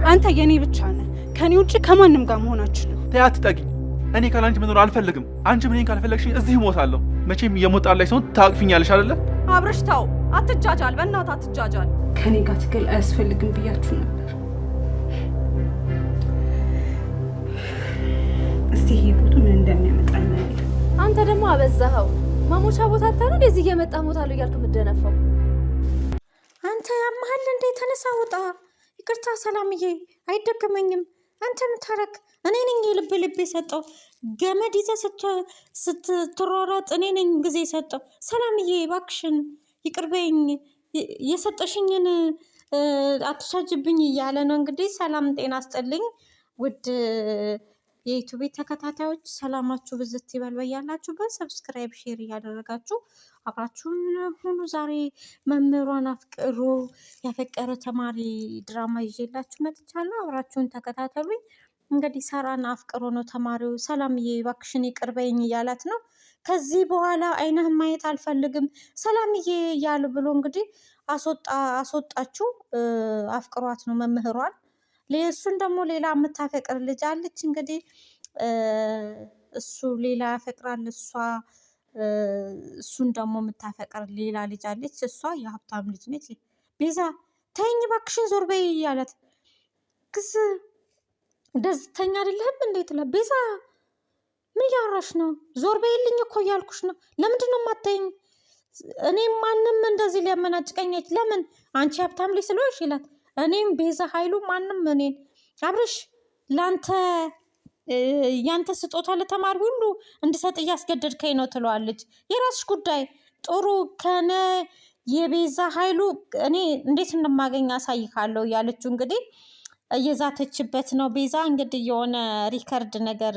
አንተ የኔ ብቻ ነህ። ከኔ ውጭ ከማንም ጋር መሆን አልችልም። ተይ አትጠጊኝ። እኔ ካላንቺ መኖር አልፈልግም። አንቺም እኔን ካልፈለግሽኝ እዚህ እሞታለሁ። መቼም የሞጣ ላይ ሰውን ታቅፊኛለሽ አይደለ? አብርሽ ተው፣ አትጃጃል፣ በእናትህ አትጃጃል። ከኔ ጋር ትግል አያስፈልግም ብያችሁ ነበር። እስቲ ይሄ ፎቶ ምን እንደሚያመጣ እናያለን። አንተ ደግሞ አበዛኸው። ማሞቻ ቦታ አታሉ እንደዚህ እየመጣ ሞታለሁ እያልክ የምትደነፋው አንተ ያመሃል እንዴ? ተነሳ ውጣ። ይቅርታ ሰላምዬ፣ አይደገመኝም። አንተ ምታረክ እኔ ነኝ የልብ ልብ የሰጠው ገመድ ይዘህ ስትሯሯጥ እኔ ነኝ ጊዜ የሰጠው። ሰላምዬ እባክሽን ይቅርበኝ፣ የሰጠሽኝን አትሳጅብኝ እያለ ነው እንግዲህ። ሰላም ጤና አስጥልኝ ውድ የዩቱብ ተከታታዮች፣ ሰላማችሁ ብዝት ይበል በያላችሁበት። ሰብስክራይብ ሼር እያደረጋችሁ አብራችሁን ሁኑ። ዛሬ መምህሯን አፍቅሮ ያፈቀረ ተማሪ ድራማ ይዤላችሁ መጥቻለሁ። አብራችሁን ተከታተሉኝ። እንግዲህ ሳራን አፍቅሮ ነው ተማሪው። ሰላምዬ እባክሽን ይቅር በይኝ እያላት ነው። ከዚህ በኋላ አይንህን ማየት አልፈልግም ሰላምዬ እያሉ ብሎ እንግዲህ አስወጣችሁ። አፍቅሯት ነው መምህሯን። እሱን ደግሞ ሌላ የምታፈቅር ልጅ አለች እንግዲህ። እሱ ሌላ ያፈቅራል፣ እሱን ደግሞ የምታፈቅር ሌላ ልጅ አለች። እሷ የሀብታም ልጅ ነች። ቤዛ ተይኝ እባክሽን ዞር በይ እያለት ክስ ደስተኛ አይደለህም እንዴት ለ ቤዛ ምን እያወራሽ ነው? ዞር በይልኝ እኮ እያልኩሽ ነው። ለምንድን ነው የማታይኝ? እኔም ማንም እንደዚህ ሊያመናጭቀኝ ለምን? አንቺ ሀብታም ልጅ ስለሆንሽ ይላት። እኔም ቤዛ ኃይሉ ማንም እኔን አብርሽ ለአንተ ያንተ ስጦታ ለተማሪ ሁሉ እንድሰጥ እያስገደድከኝ ነው ትለዋለች። የራስሽ ጉዳይ ጥሩ ከነ የቤዛ ኃይሉ እኔ እንዴት እንደማገኝ አሳይካለሁ እያለችው እንግዲህ እየዛተችበት ነው። ቤዛ እንግዲህ የሆነ ሪከርድ ነገር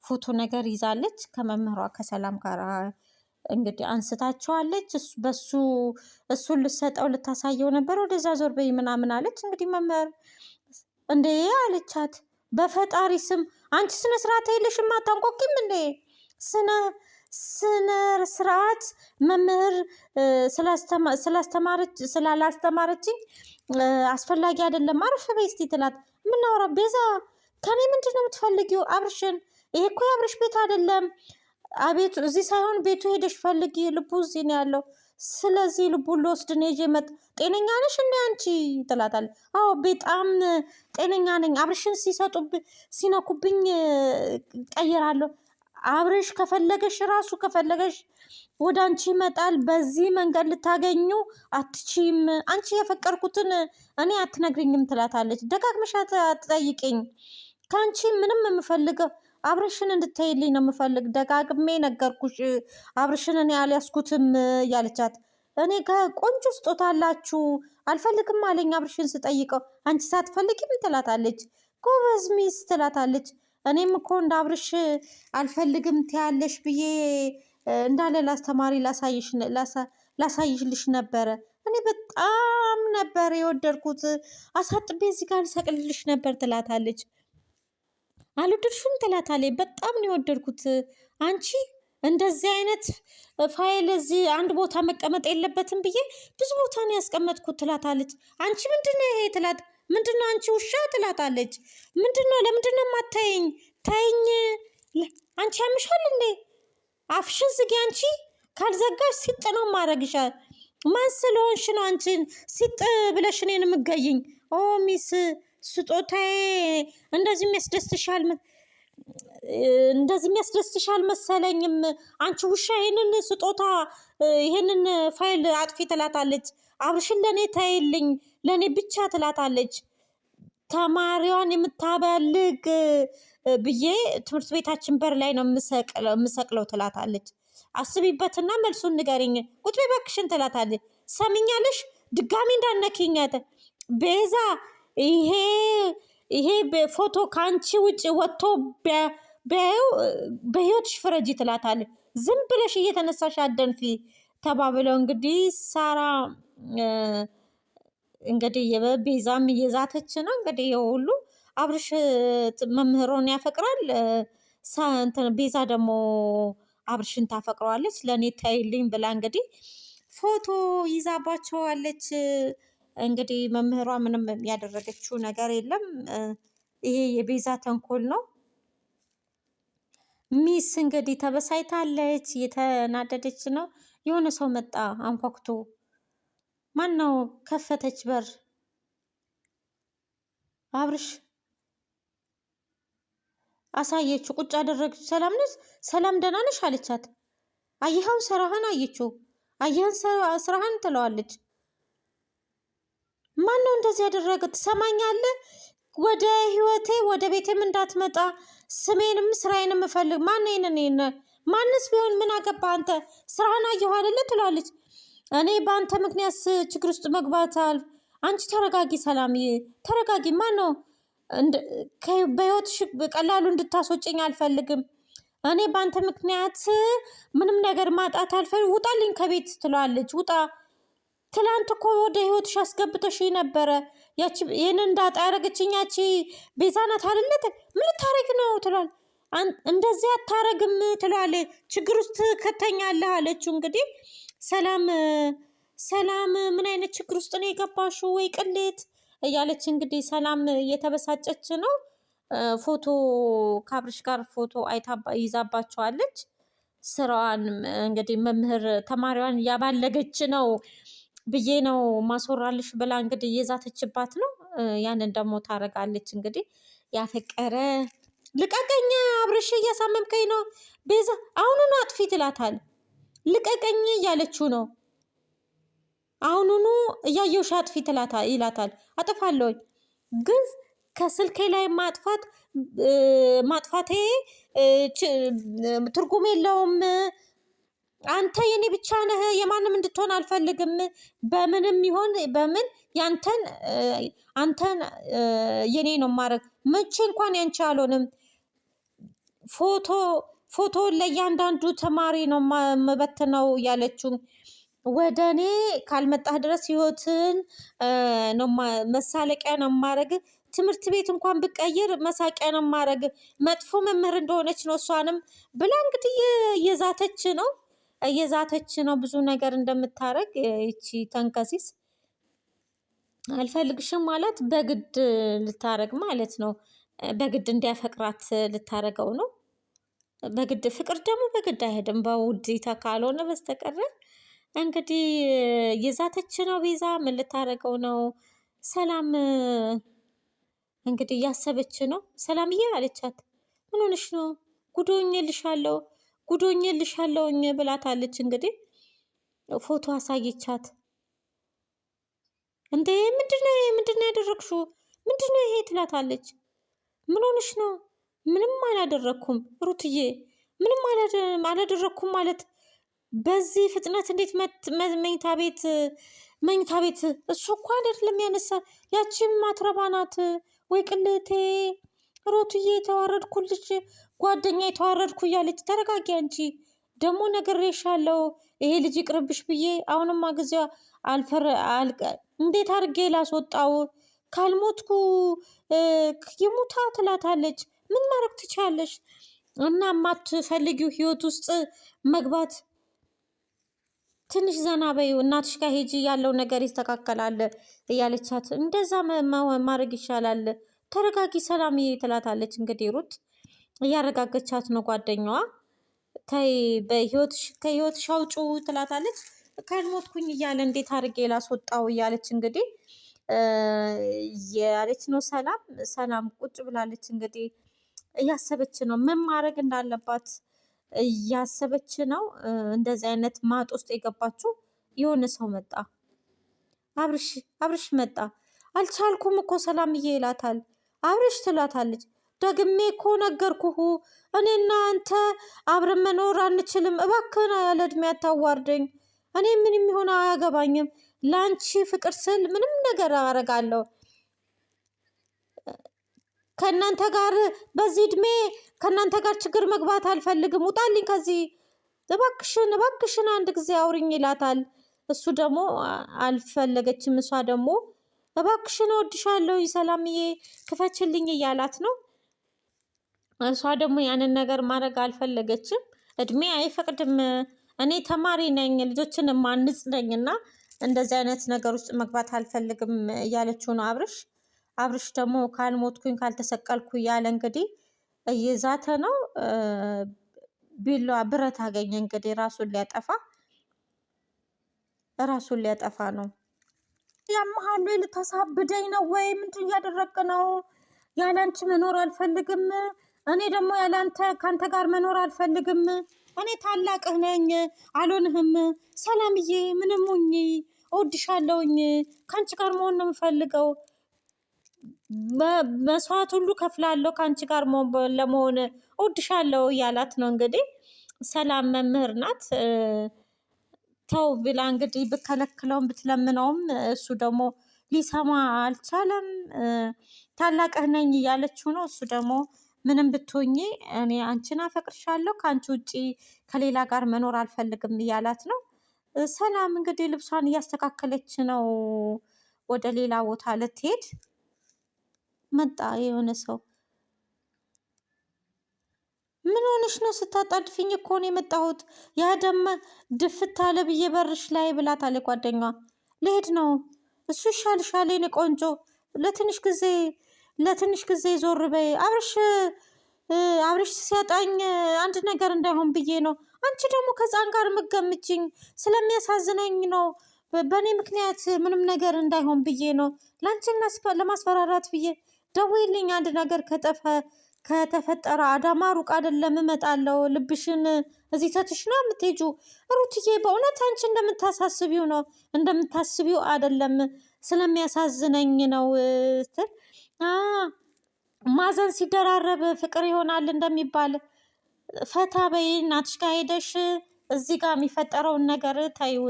ፎቶ ነገር ይዛለች ከመምህሯ ከሰላም ጋር እንግዲህ አንስታቸዋለች። በሱ እሱን ልሰጠው ልታሳየው ነበር። ወደዛ ዞር በይ ምናምን አለች። እንግዲህ መምህር እንዴ አለቻት። በፈጣሪ ስም አንቺ ስነ ስርዓት የለሽም አታንቆቂም እንዴ? ስነ ስርዓት መምህር ስላላስተማረችኝ አስፈላጊ አይደለም አረፍ በይ እስቲ ትላት። የምናወራ ቤዛ ከኔ ምንድን ነው የምትፈልጊው? አብርሽን ይሄ እኮ የአብርሽ ቤት አይደለም። አቤቱ እዚህ ሳይሆን ቤቱ ሄደሽ ፈልጊ፣ ልቡ እዚህ ነው ያለው። ስለዚህ ልቡን ልወስድ ነው ይዤ መጥ ጤነኛ ነሽ እንዴ አንቺ ትላታለች። አዎ በጣም ጤነኛ ነኝ። አብርሽን ሲነኩብኝ ቀይራለሁ። አብርሽ ከፈለገሽ ራሱ ከፈለገሽ ወደ አንቺ ይመጣል። በዚህ መንገድ ልታገኙ አትችይም። አንቺ የፈቀርኩትን እኔ አትነግሪኝም ትላታለች። ደጋግመሽ አትጠይቅኝ። ከአንቺ ምንም የምፈልገው አብርሽን እንድታይልኝ ነው የምፈልግ። ደጋግሜ ነገርኩሽ። አብርሽን እኔ አልያዝኩትም እያለቻት እኔ ከቆንጆ ስጦታ አላችሁ አልፈልግም አለኝ አብርሽን ስጠይቀው። አንቺ ሳትፈልጊም ትላታለች። ጎበዝ ሚስ ትላታለች። እኔም እኮ እንደ አብርሽ አልፈልግም ትያለሽ ብዬ እንዳለ ላስተማሪ ላሳይሽልሽ ነበረ። እኔ በጣም ነበር የወደድኩት። አሳጥቤ እዚህ ጋር ልሰቅልልሽ ነበር ትላታለች። አልወደድሽም ትላታለች። በጣም ነው የወደድኩት። አንቺ እንደዚህ አይነት ፋይል እዚህ አንድ ቦታ መቀመጥ የለበትም ብዬ ብዙ ቦታ ነው ያስቀመጥኩት ትላታለች። አንቺ ምንድነው ይሄ ትላት። ምንድነው አንቺ ውሻ ትላታለች። ምንድነው ለምንድነው የማታይኝ? ታይኝ አንቺ ያምሻል እንዴ? አፍሽን ዝጊ። አንቺ ካልዘጋሽ ሲጥ ነው ማረግሻል። ማን ስለሆንሽ ነው አንቺን ሲጥ ብለሽ እኔን የምትገይኝ? ኦ ሚስ ስጦታዬ እንደዚህ የሚያስደስትሻል መሰለኝም። አንቺ ውሻ ይሄንን ስጦታ ይሄንን ፋይል አጥፊ ትላታለች። አብርሽን ለእኔ ታይልኝ ለእኔ ብቻ ትላታለች። ተማሪዋን የምታበልግ ብዬ ትምህርት ቤታችን በር ላይ ነው የምሰቅለው ትላታለች። አስቢበትና መልሱን ንገሪኝ። ቁጭ በይ እባክሽን ትላታለች። ሰሚኛለሽ? ድጋሚ እንዳነኪኛት ቤዛ ይሄ ፎቶ ከአንቺ ውጭ ወጥቶ በህይወትሽ ፍረጂ ትላታለች። ዝም ብለሽ እየተነሳሽ አደንፊ ተባብለው እንግዲህ ሳራ እንግዲህ ቤዛም እየዛተች ነው እንግዲህ ሁሉ አብርሽ መምህሮን ያፈቅራል። ቤዛ ደግሞ አብርሽን ታፈቅረዋለች። ለእኔ ታይልኝ ብላ እንግዲህ ፎቶ ይዛባቸዋለች። እንግዲህ መምህሯ ምንም ያደረገችው ነገር የለም። ይሄ የቤዛ ተንኮል ነው። ሚስ እንግዲህ ተበሳይታለች፣ የተናደደች ነው። የሆነ ሰው መጣ አንኳኩቶ። ማን ነው? ከፈተች በር። አብርሽ አሳየችው፣ ቁጭ አደረገች። ሰላም ነሽ? ሰላም ደህና ነሽ አለቻት። አየኸው ስራህን አየችው። አየህን ስራህን ትለዋለች። ማን ነው እንደዚህ ያደረገ? ትሰማኛለህ? ወደ ህይወቴ ወደ ቤቴም እንዳትመጣ ስሜንም ስራዬንም እፈልግ። ማን ማንስ ቢሆን ምን አገባ አንተ? ስራህን አየሁ አይደለ? ትለዋለች። እኔ በአንተ ምክንያት ችግር ውስጥ መግባት አንቺ ተረጋጊ፣ ሰላምዬ ተረጋጊ። ማን ነው በህይወትሽ በቀላሉ እንድታስወጭኝ አልፈልግም። እኔ በአንተ ምክንያት ምንም ነገር ማጣት አልፈልግም። ውጣልኝ ከቤት ትለዋለች። ውጣ፣ ትላንት እኮ ወደ ህይወትሽ አስገብተሽ ነበረ። ይህን እንዳጣ ያደረገችኝ ያቺ ቤዛ ናት አይደለ? ምን ልታረግ ነው ትሏል። እንደዚህ አታረግም ትለዋለች። ችግር ውስጥ ከተኛለህ አለችው። እንግዲህ ሰላም ምን አይነት ችግር ውስጥ ነው የገባሽው? ወይ ቅሌት እያለች እንግዲህ ሰላም እየተበሳጨች ነው። ፎቶ ከአብርሽ ጋር ፎቶ ይዛባቸዋለች። ስራዋን እንግዲህ መምህር ተማሪዋን እያባለገች ነው ብዬ ነው ማስወራልሽ ብላ እንግዲህ እየዛተችባት ነው። ያንን ደግሞ ታረጋለች። እንግዲህ ያፈቀረ ልቀቀኝ አብርሽ እያሳመምከኝ ነው ቤዛ አሁኑኑ አጥፊ ትላታል። ልቀቀኝ እያለችው ነው። አሁኑኑ እያየውሽ አጥፊ ይላታል። አጥፋለሁኝ ግን ከስልኬ ላይ ማጥፋቴ ትርጉም የለውም። አንተ የኔ ብቻ ነህ፣ የማንም እንድትሆን አልፈልግም። በምንም ይሆን በምን አንተን የኔ ነው ማድረግ። መቼ እንኳን ያንቺ አልሆንም። ፎቶ ለእያንዳንዱ ተማሪ ነው መበትነው ያለችው። ወደ እኔ ካልመጣህ ድረስ ህይወትን መሳለቂያ ነው ማድረግ። ትምህርት ቤት እንኳን ብቀይር መሳቂያ ነው ማድረግ። መጥፎ መምህር እንደሆነች ነው እሷንም ብላ እንግዲህ እየዛተች ነው ብዙ ነገር እንደምታረግ። ይቺ ተንከሲስ አልፈልግሽም ማለት በግድ ልታረግ ማለት ነው። በግድ እንዲያፈቅራት ልታረገው ነው። በግድ ፍቅር ደግሞ በግድ አይሄድም በውዴታ ካልሆነ በስተቀር። እንግዲህ የዛተች ነው ቤዛ። ምን ልታረገው ነው? ሰላም እንግዲህ እያሰበች ነው። ሰላምዬ አለቻት። ምን ሆነሽ ነው? ጉዶኝልሻለሁኝ ብላታለች። እንግዲህ ፎቶ አሳየቻት። እንዴ ምንድነው ያደረግሽው? ምንድነው ይሄ ትላታለች። ምን ሆነሽ ነው? ምንም አላደረኩም ሩትዬ፣ ምንም አላደረኩም ማለት በዚህ ፍጥነት እንዴት መኝታ ቤት እሱ እኮ አይደለም ያነሳ፣ ያቺም ማትረባ ናት። ወይ ቅሌቴ ሩትዬ፣ የተዋረድኩልሽ ጓደኛ የተዋረድኩ እያለች። ተረጋጊ አንቺ ደግሞ ነግሬሻለሁ፣ ይሄ ልጅ ይቅርብሽ ብዬ። አሁንማ ጊዜዋ እንዴት አድርጌ ላስወጣው? ካልሞትኩ ይሙታ ትላታለች። ምን ማድረግ ትችያለሽ? እና የማትፈልጊው ህይወት ውስጥ መግባት ትንሽ ዘና በይው፣ እናትሽ ጋር ሄጂ፣ ያለው ነገር ይስተካከላል እያለቻት፣ እንደዛ ማድረግ ይሻላል። ተረጋጊ ሰላምዬ ትላታለች። እንግዲህ ሩት እያረጋገቻት ነው ጓደኛዋ። ተይ ከህይወትሽ አውጪው ትላታለች። ካልሞትኩኝ እያለ እንዴት አድርጌ ላስወጣው እያለች እንግዲህ ያለች ነው። ሰላም ቁጭ ብላለች። እንግዲህ እያሰበች ነው ምን ማድረግ እንዳለባት እያሰበች ነው። እንደዚህ አይነት ማጥ ውስጥ የገባችው የሆነ ሰው መጣ። አብርሽ መጣ። አልቻልኩም እኮ ሰላምዬ ይላታል። አብርሽ ትላታለች። ደግሜ እኮ ነገርኩህ፣ እኔና አንተ አብረን መኖር አንችልም። እባክህን ያለ እድሜ አታዋርደኝ። እኔ ምንም ይሆን አያገባኝም። ለአንቺ ፍቅር ስል ምንም ነገር አደርጋለሁ። ከእናንተ ጋር በዚህ እድሜ ከእናንተ ጋር ችግር መግባት አልፈልግም። ውጣልኝ ከዚህ እባክሽን አንድ ጊዜ አውሪኝ ይላታል። እሱ ደግሞ አልፈለገችም። እሷ ደግሞ እባክሽን እወድሻለሁ ሰላምዬ ክፈችልኝ እያላት ነው። እሷ ደግሞ ያንን ነገር ማድረግ አልፈለገችም። እድሜ አይፈቅድም። እኔ ተማሪ ነኝ፣ ልጆችን ማንጽ ነኝ እና እንደዚህ አይነት ነገር ውስጥ መግባት አልፈልግም እያለችው ነው አብርሽ ደግሞ ካልሞትኩኝ ካልተሰቀልኩ እያለ እንግዲህ እየዛተ ነው። ቢላዋ ብረት አገኘ እንግዲህ ራሱን ሊያጠፋ ነው። ያመሃሉ ልታሳብደኝ ነው ወይ? ምንድን እያደረግክ ነው? ያላንቺ መኖር አልፈልግም። እኔ ደግሞ ያላንተ ካንተ ጋር መኖር አልፈልግም። እኔ ታላቅህ ነኝ፣ አልሆንህም። ሰላምዬ ምንም ሁኚ እወድሻለሁኝ። ከአንቺ ጋር መሆን ነው የምፈልገው። መስዋዕት ሁሉ ከፍላለሁ ከአንቺ ጋር ለመሆን እወድሻለሁ እያላት ነው እንግዲህ። ሰላም መምህር ናት። ተው ብላ እንግዲህ ብከለክለውም ብትለምነውም እሱ ደግሞ ሊሰማ አልቻለም። ታላቅህ ነኝ እያለችው ነው። እሱ ደግሞ ምንም ብትሆኚ እኔ አንቺን አፈቅርሻለሁ፣ ከአንቺ ውጪ ከሌላ ጋር መኖር አልፈልግም እያላት ነው። ሰላም እንግዲህ ልብሷን እያስተካከለች ነው። ወደ ሌላ ቦታ ልትሄድ መጣ የሆነ ሰው። ምን ሆነሽ ነው? ስታጣድፊኝ እኮ ነው የመጣሁት። ያ ደም ድፍት አለ ብዬ በርሽ ላይ ብላታለች ጓደኛዋ። ልሄድ ነው። እሱ ይሻልሻል የኔ ቆንጆ፣ ለትንሽ ጊዜ ዞር በይ። አብርሽ ሲያጣኝ አንድ ነገር እንዳይሆን ብዬ ነው። አንቺ ደግሞ ከህፃን ጋር የምትገምችኝ ስለሚያሳዝነኝ ነው። በእኔ ምክንያት ምንም ነገር እንዳይሆን ብዬ ነው። ለአንቺን ለማስፈራራት ብዬ ደውይልኝ። አንድ ነገር ከተፈጠረ አዳማ ሩቅ አይደለም፣ እመጣለሁ። ልብሽን እዚህ ተትሽ ነው የምትሄጂው። ሩትዬ በእውነት አንቺ እንደምታሳስቢው ነው፣ እንደምታስቢው አይደለም፣ ስለሚያሳዝነኝ ነው ስትል ማዘን ሲደራረብ ፍቅር ይሆናል እንደሚባል ፈታ በይ። እናትሽ ጋር ሄደሽ እዚህ ጋር የሚፈጠረውን ነገር ታይው።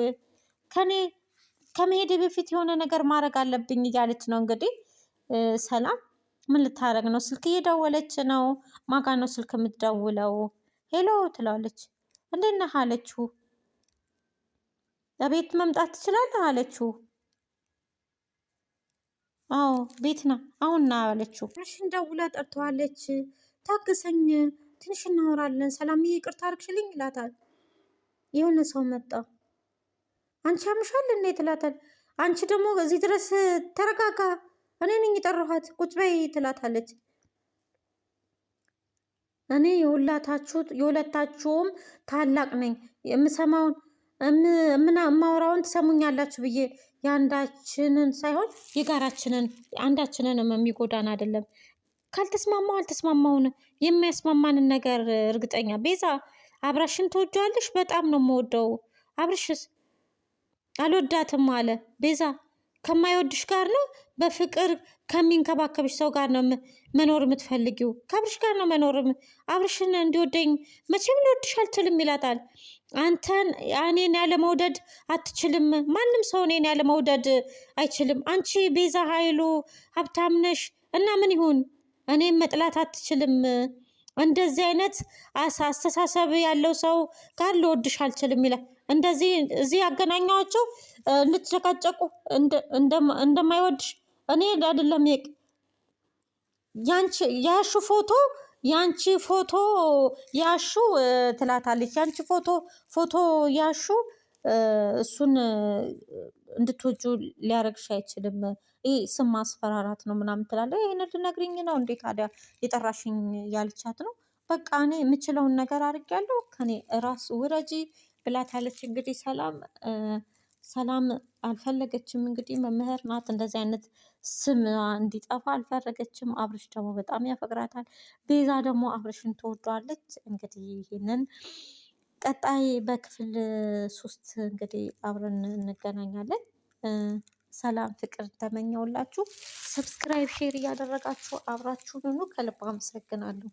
ከመሄድ በፊት የሆነ ነገር ማድረግ አለብኝ እያለች ነው እንግዲህ ሰላም። ምን ልታረግ ነው? ስልክ እየደወለች ነው። ማጋ ነው ስልክ የምትደውለው? ሄሎ ትለዋለች። እንዴት ነህ አለችው። ለቤት መምጣት ትችላለህ አለችው። አዎ ቤት ና አሁን ና አለችው። እሺን ደውላ ጠርተዋለች። ታግሰኝ ትንሽ እናወራለን። ሰላምዬ ይቅርታ አድርግሽልኝ ይላታል። የሆነ ሰው መጣ። አንቺ ያምሻል እንዴ ትላታል። አንቺ ደግሞ እዚህ ድረስ ተረጋጋ፣ እኔ ነኝ የጠራኋት፣ ቁጭ በይ ትላታለች። እኔ የሁለታችሁም ታላቅ ነኝ፣ የምሰማውን የማወራውን ትሰሙኛላችሁ ብዬ የአንዳችንን ሳይሆን የጋራችንን አንዳችንንም የሚጎዳን አይደለም። ካልተስማማው አልተስማማውን የሚያስማማንን ነገር እርግጠኛ ቤዛ አብራሽን ትወጂዋለሽ? በጣም ነው የምወደው። አብርሽስ? አልወዳትም አለ። ቤዛ ከማይወድሽ ጋር ነው በፍቅር ከሚንከባከብሽ ሰው ጋር ነው መኖር የምትፈልጊው? ከአብርሽ ጋር ነው መኖር። አብርሽን እንዲወደኝ መቼም ሊወድሽ አልችልም ይላታል። አንተን እኔን ያለመውደድ አትችልም። ማንም ሰው እኔን ያለመውደድ አይችልም። አንቺ ቤዛ ኃይሉ ሀብታም ነሽ እና ምን ይሁን እኔም መጥላት አትችልም። እንደዚህ አይነት አስተሳሰብ ያለው ሰው ጋር ልወድሽ አልችልም ይላል። እንደዚህ እዚህ ያገናኛቸው እንድትጨቃጨቁ እንደማይወድሽ እኔ አይደለም ያሹ ፎቶ ያሹ ትላታለች። ያንቺ ፎቶ ያሹ እሱን እንድትወጁ ሊያረግሽ አይችልም። ይህ ስም ማስፈራራት ነው ምናምን ትላለች። ይህን ልትነግሪኝ ነው እንዴ ታዲያ የጠራሽኝ ያልቻት ነው። በቃ እኔ የምችለውን ነገር አድርጊያለሁ፣ ከኔ ራስ ውረጂ ብላታለች። እንግዲህ ሰላም አልፈለገችም። እንግዲህ መምህር ናት፣ እንደዚህ አይነት ስም እንዲጠፋ አልፈለገችም። አብርሽ ደግሞ በጣም ያፈቅራታል። ቤዛ ደግሞ አብርሽን ትወዷለች። እንግዲህ ይህንን ቀጣይ በክፍል 3 እንግዲህ አብረን እንገናኛለን። ሰላም ፍቅር ተመኘውላችሁ። ሰብስክራይብ ሼር እያደረጋችሁ አብራችሁን ሁኑ። ከልብ አመሰግናለሁ።